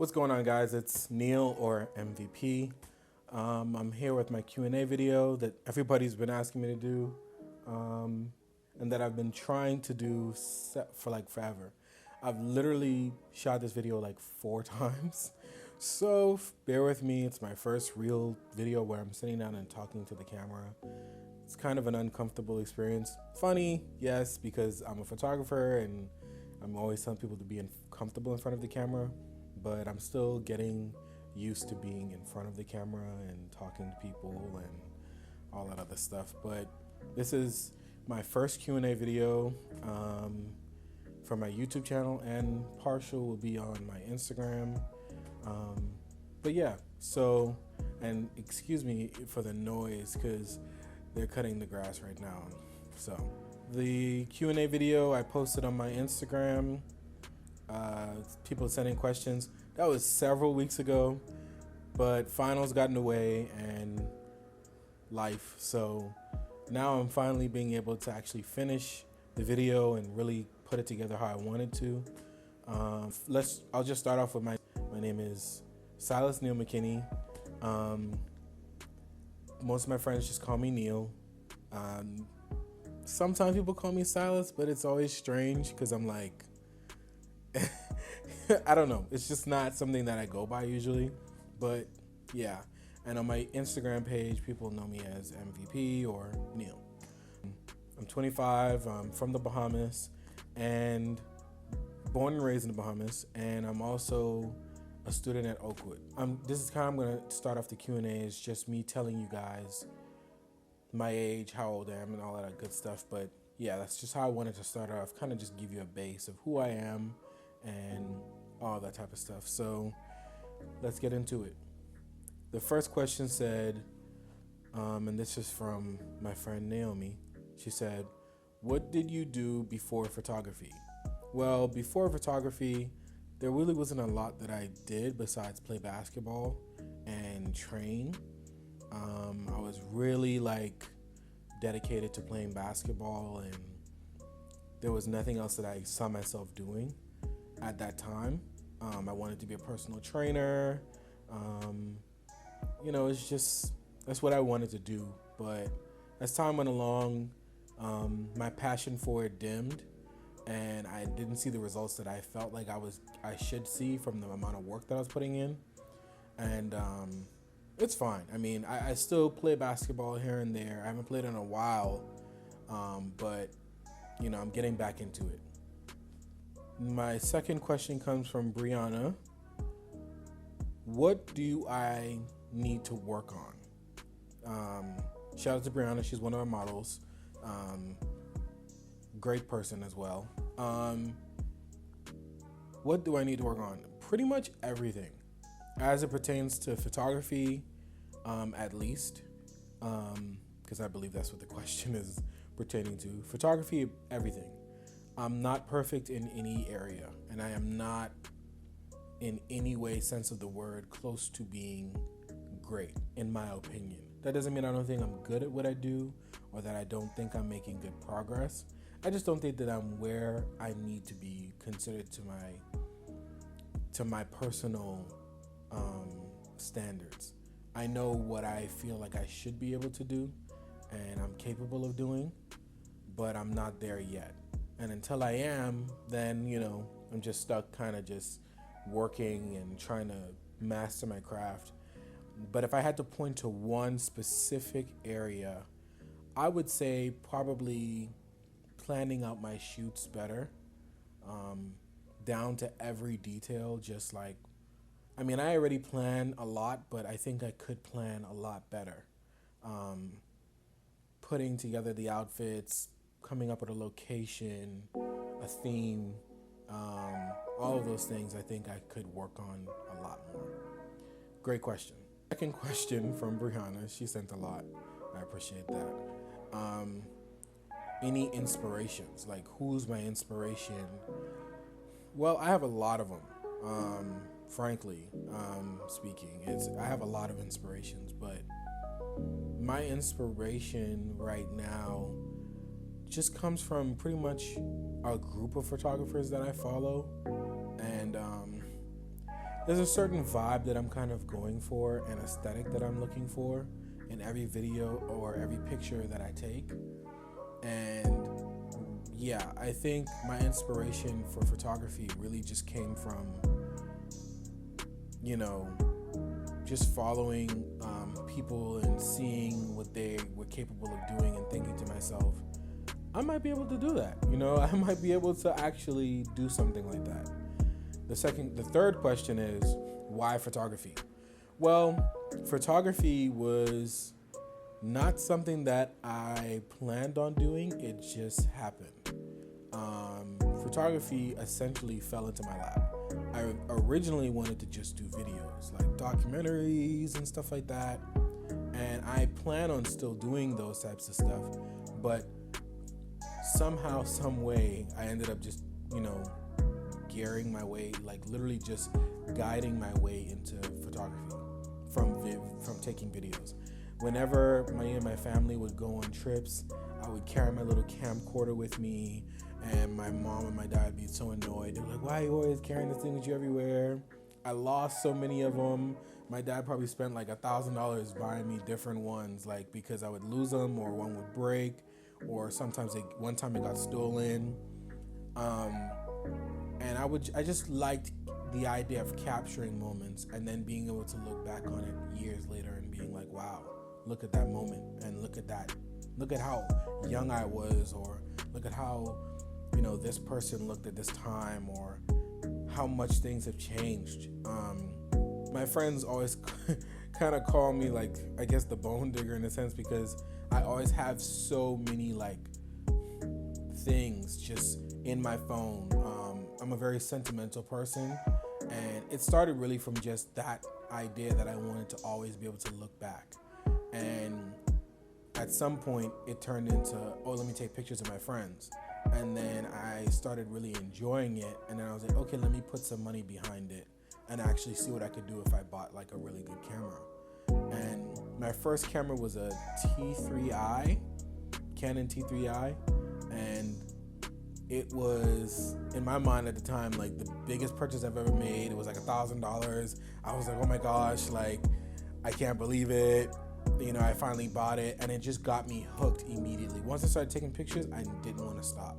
What's going on, guys? It's Neil, or MVP. I'm here with my Q&A video that everybody's been asking me to do, and that I've been trying to do for like forever. I've literally shot this video like 4 times, so bear with me. It's my first real video where I'm sitting down and talking to the camera. It's kind of an uncomfortable experience. Funny, yes, because I'm a photographer and I'm always telling people to be comfortable in front of the camera, but I'm still getting used to being in front of the camera and talking to people and all that other stuff. But this is my first Q&A video for my YouTube channel, and partial will be on my Instagram. But yeah, so, and excuse me for the noise because they're cutting the grass right now. So the Q&A video I posted on my Instagram, people sending questions. That was several weeks ago, but finals got in the way and life. So now I'm finally being able to actually finish the video and really put it together how I wanted to. I'll just start off with my name is Silas Neil McKinney. Most of my friends just call me Neil. Sometimes people call me Silas, but it's always strange because I'm like, I don't know. It's just not something that I go by usually, but yeah. And on my Instagram page, people know me as MVP or Neil. I'm 25. I'm from the Bahamas and born and raised in the Bahamas. And I'm also a student at Oakwood. This is kind of, I'm going to start off the Q&A. It's just me telling you guys my age, how old I am, and all that good stuff. But yeah, that's just how I wanted to start off, kind of just give you a base of who I am and all that type of stuff. So let's get into it. The first question said, and this is from my friend Naomi. She said, what did you do before photography? Well, before photography, there really wasn't a lot that I did besides play basketball and train. I was really like dedicated to playing basketball, and there was nothing else that I saw myself doing at that time. I wanted to be a personal trainer. It's just, that's what I wanted to do. But as time went along, my passion for it dimmed, and I didn't see the results that I felt like I should see from the amount of work that I was putting in. And it's fine. I mean, I still play basketball here and there. I haven't played in a while, but I'm getting back into it. My second question comes from Brianna. What do I need to work on? Shout out to Brianna. She's one of our models. Great person as well. What do I need to work on? Pretty much everything as it pertains to photography, at least, because I believe that's what the question is pertaining to. Photography, everything. I'm not perfect in any area, and I am not in any way, sense of the word, close to being great, in my opinion. That doesn't mean I don't think I'm good at what I do or that I don't think I'm making good progress. I just don't think that I'm where I need to be considered to my personal standards. I know what I feel like I should be able to do and I'm capable of doing, but I'm not there yet. And until I am, then, I'm just stuck kind of just working and trying to master my craft. But if I had to point to one specific area, I would say probably planning out my shoots better, down to every detail. Just like, I already plan a lot, but I think I could plan a lot better. Putting together the outfits, coming up with a location, a theme, all of those things I think I could work on a lot more. Great question. Second question from Brianna. She sent a lot. I appreciate that. Any inspirations? Like, who's my inspiration? Well, I have a lot of them. Frankly, speaking, I have a lot of inspirations, but my inspiration right now just comes from pretty much a group of photographers that I follow, and There's a certain vibe that I'm kind of going for, an aesthetic that I'm looking for in every video or every picture that I take. And yeah, I think my inspiration for photography really just came from, you know, just following people and seeing what they were capable of doing and thinking to myself, I might be able to do that. I might be able to actually do something like that. The third question is, why photography? Well, photography was not something that I planned on doing. It just happened. Photography essentially fell into my lap. I originally wanted to just do videos, like documentaries and stuff like that. And I plan on still doing those types of stuff. But somehow, some way, I ended up just, gearing my way, like literally just guiding my way into photography from taking videos. Whenever me and my family would go on trips, I would carry my little camcorder with me, and my mom and my dad would be so annoyed. They were like, why are you always carrying this thing with you everywhere? I lost so many of them. My dad probably spent like $1,000 buying me different ones, like because I would lose them or one would break, or sometimes one time it got stolen. And I just liked the idea of capturing moments and then being able to look back on it years later and being like, wow, look at that moment, and look at how young I was, or look at how, this person looked at this time, or how much things have changed. My friends always kind of call me, like, I guess the bone digger in a sense, because I always have so many like things just in my phone. I'm a very sentimental person, and it started really from just that idea that I wanted to always be able to look back. And at some point it turned into, let me take pictures of my friends. And then I started really enjoying it, and then I was like, okay, let me put some money behind it and actually see what I could do if I bought like a really good camera. And my first camera was a T3i, Canon T3i, and it was, in my mind at the time, like the biggest purchase I've ever made. It was like $1,000. I was like, oh my gosh, like I can't believe it. I finally bought it, and it just got me hooked immediately. Once I started taking pictures, I didn't want to stop.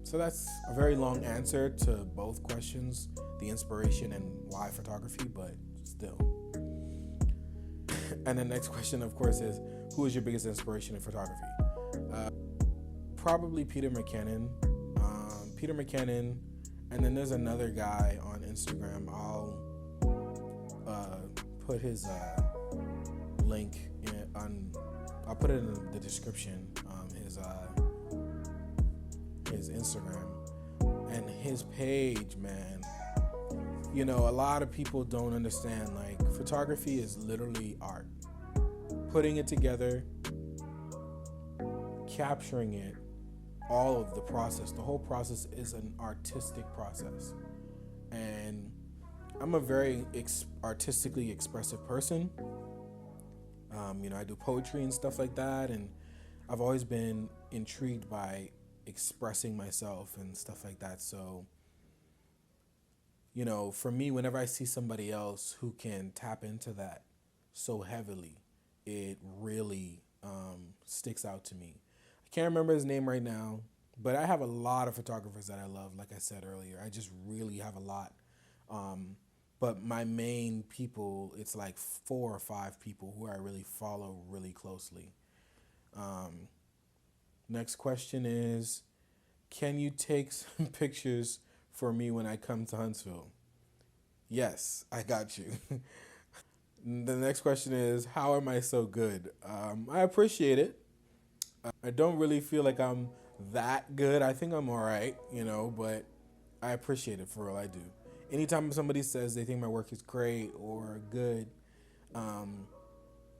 So that's a very long answer to both questions, the inspiration and why photography, but still. And the next question, of course, is who is your biggest inspiration in photography? Probably Peter McKinnon. Peter McKinnon, and then there's another guy on Instagram. I'll put his link I'll put it in the description. His Instagram and his page, man. A lot of people don't understand, like, photography is literally art. Putting it together, capturing it, all of the process, the whole process is an artistic process. And I'm a very artistically expressive person. I do poetry and stuff like that, and I've always been intrigued by expressing myself and stuff like that. So, for me, whenever I see somebody else who can tap into that so heavily, it really sticks out to me. I can't remember his name right now, but I have a lot of photographers that I love. Like I said earlier, I just really have a lot. But my main people, it's like 4 or 5 people who I really follow really closely. Next question is, can you take some pictures for me when I come to Huntsville? Yes, I got you. The next question is, how am I so good? I appreciate it. I don't really feel like I'm that good. I think I'm all right, but I appreciate it, for real, I do. Anytime somebody says they think my work is great or good,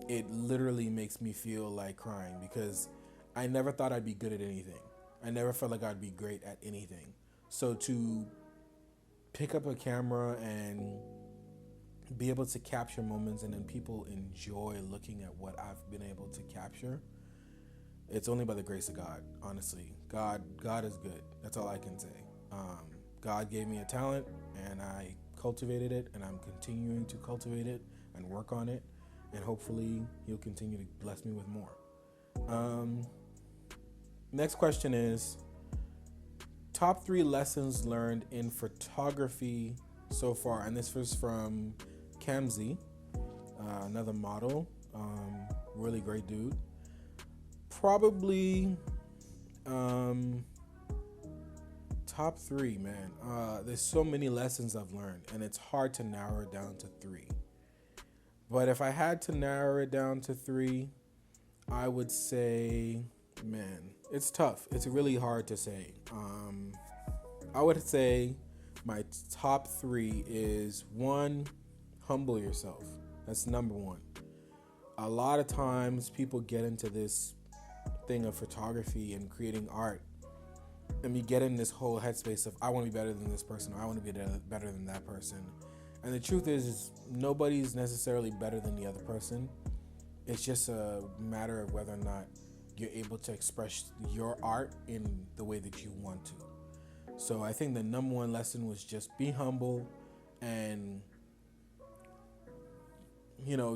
it literally makes me feel like crying, because I never thought I'd be good at anything. I never felt like I'd be great at anything. So to pick up a camera and be able to capture moments, and then people enjoy looking at what I've been able to capture, it's only by the grace of God, honestly. God is good. That's all I can say. God gave me a talent, and I cultivated it, and I'm continuing to cultivate it and work on it, and hopefully he'll continue to bless me with more. Next question is top 3 lessons learned in photography so far, and this was from Kamzi, another model, really great dude. Probably top 3, man. There's so many lessons I've learned, and it's hard to narrow it down to 3. But if I had to narrow it down to 3, I would say, man, it's tough. It's really hard to say. I would say my top 3 is 1, humble yourself. That's number 1. A lot of times people get into this thing of photography and creating art, and we get in this whole headspace of I want to be better than this person, or I want to be better than that person. And the truth is nobody's necessarily better than the other person. It's just a matter of whether or not you're able to express your art in the way that you want to. So I think the number 1 lesson was just be humble and,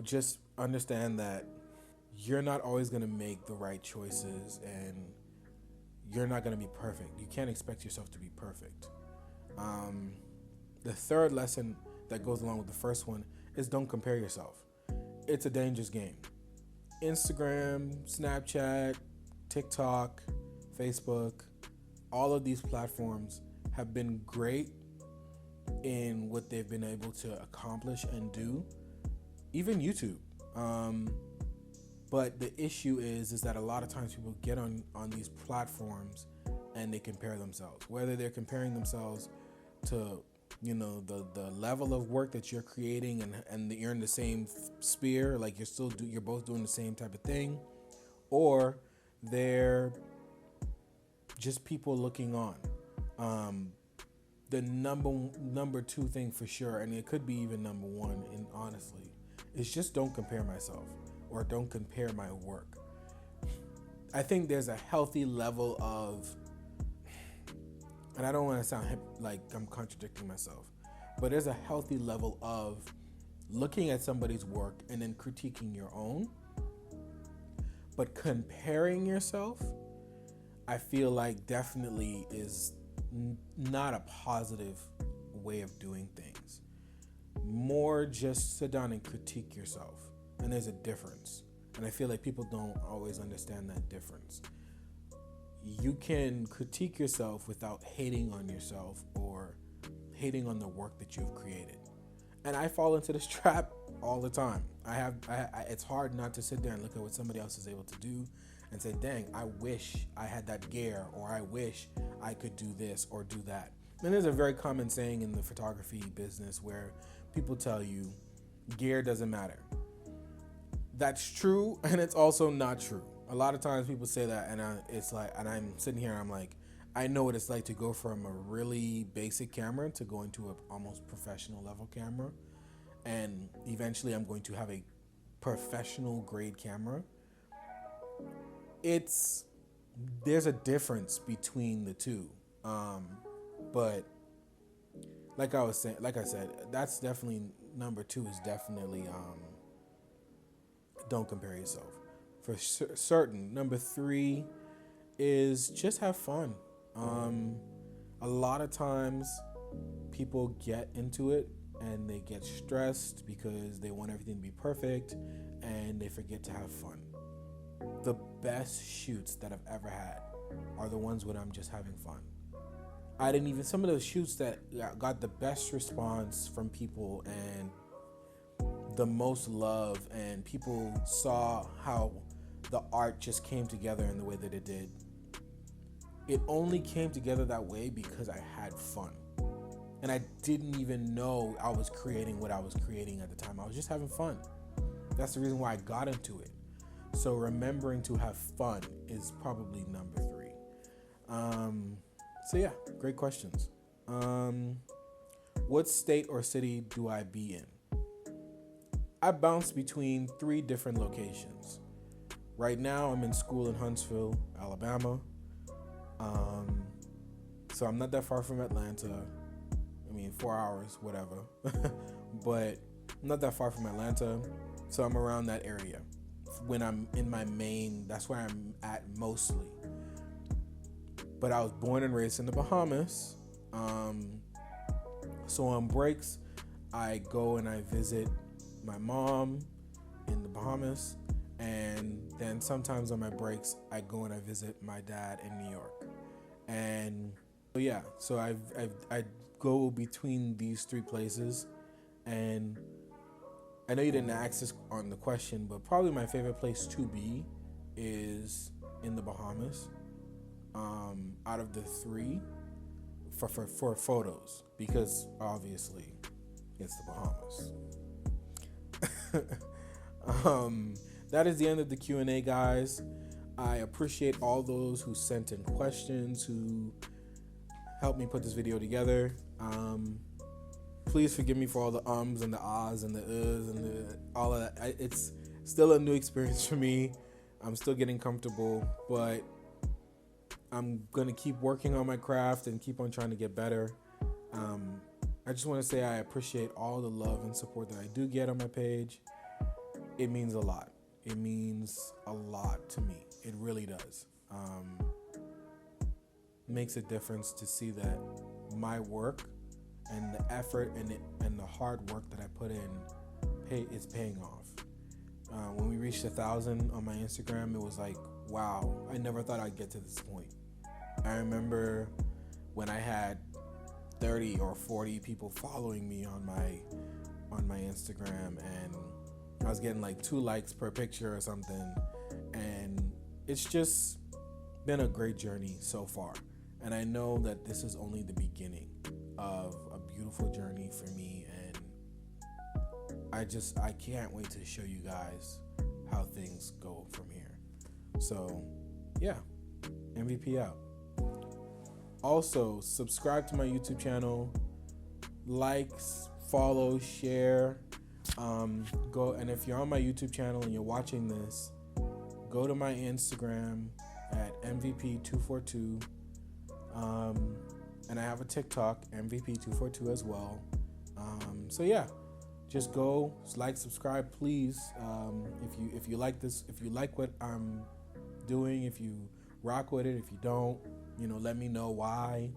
just understand that you're not always going to make the right choices, and you're not going to be perfect. You can't expect yourself to be perfect. The third lesson that goes along with the first one is don't compare yourself. It's a dangerous game. Instagram, Snapchat, TikTok, Facebook, all of these platforms have been great in what they've been able to accomplish and do. Even YouTube. But the issue is that a lot of times people get on these platforms and they compare themselves. Whether they're comparing themselves to, the level of work that you're creating and you're in the same sphere, like you're both doing the same type of thing, or they're just people looking on. The number 2 thing for sure, and it could be even number 1, and honestly, is just don't compare myself or don't compare my work. I think there's a healthy level of, and I don't want to sound like I'm contradicting myself, but there's a healthy level of looking at somebody's work and then critiquing your own. But comparing yourself, I feel like definitely is not a positive way of doing things. More just sit down and critique yourself. And there's a difference. And I feel like people don't always understand that difference. You can critique yourself without hating on yourself or hating on the work that you've created. And I fall into this trap all the time. It's hard not to sit there and look at what somebody else is able to do and say, dang, I wish I had that gear, or I wish I could do this or do that. And there's a very common saying in the photography business where people tell you gear doesn't matter. That's true, and it's also not true. A lot of times people say that, and I'm sitting here and I'm like, I know what it's like to go from a really basic camera to go into an almost professional level camera, and eventually I'm going to have a professional grade camera. There's a difference between the two, but like I said, that's definitely number 2 is definitely don't compare yourself for certain. Number 3 is just have fun. A lot of times people get into it and they get stressed because they want everything to be perfect and they forget to have fun. The best shoots that I've ever had are the ones when I'm just having fun. Some of those shoots that got the best response from people and the most love, and people saw how the art just came together in the way that it did. It only came together that way because I had fun. And I didn't even know I was creating what I was creating at the time. I was just having fun. That's the reason why I got into it. So remembering to have fun is probably number 3. So yeah, great questions. What state or city do I be in? I bounce between 3 different locations. Right now, I'm in school in Huntsville, Alabama. So I'm not that far from Atlanta. I mean, 4 hours, whatever. But I'm not that far from Atlanta, so I'm around that area. When I'm in my main, that's where I'm at mostly. But I was born and raised in the Bahamas. So on breaks, I go and I visit my mom in the Bahamas, and then sometimes on my breaks, I go and I visit my dad in New York. And so I go between these three places, and I know you didn't ask this on the question, but probably my favorite place to be is in the Bahamas. Out of the three, for photos, because obviously it's the Bahamas. That is the end of the Q&A, guys. I appreciate all those who sent in questions, who helped me put this video together. Please forgive me for all the ums and the ahs and the and all of that. It's still a new experience for me. I'm still getting comfortable, but I'm going to keep working on my craft and keep on trying to get better. I just want to say I appreciate all the love and support that I do get on my page. It means a lot. It means a lot to me. It really does. Makes a difference to see that my work and the effort and the hard work that I put in is paying off. When we reached 1,000 on my Instagram, it was like, wow, I never thought I'd get to this point. I remember when I had 30 or 40 people following me on my Instagram, and I was getting like 2 likes per picture or something, and it's just been a great journey so far. And I know that this is only the beginning of a beautiful journey for me, and I can't wait to show you guys how things go from here. So yeah, MVP out. Also, subscribe to my YouTube channel, likes, follow, share. Go, and if you're on my YouTube channel and you're watching this, go to my Instagram at MVP242. And I have a TikTok, MVP242 as well. So yeah, just go like, subscribe, please. If you like this, if you like what I'm doing, if you rock with it, if you don't, let me know why.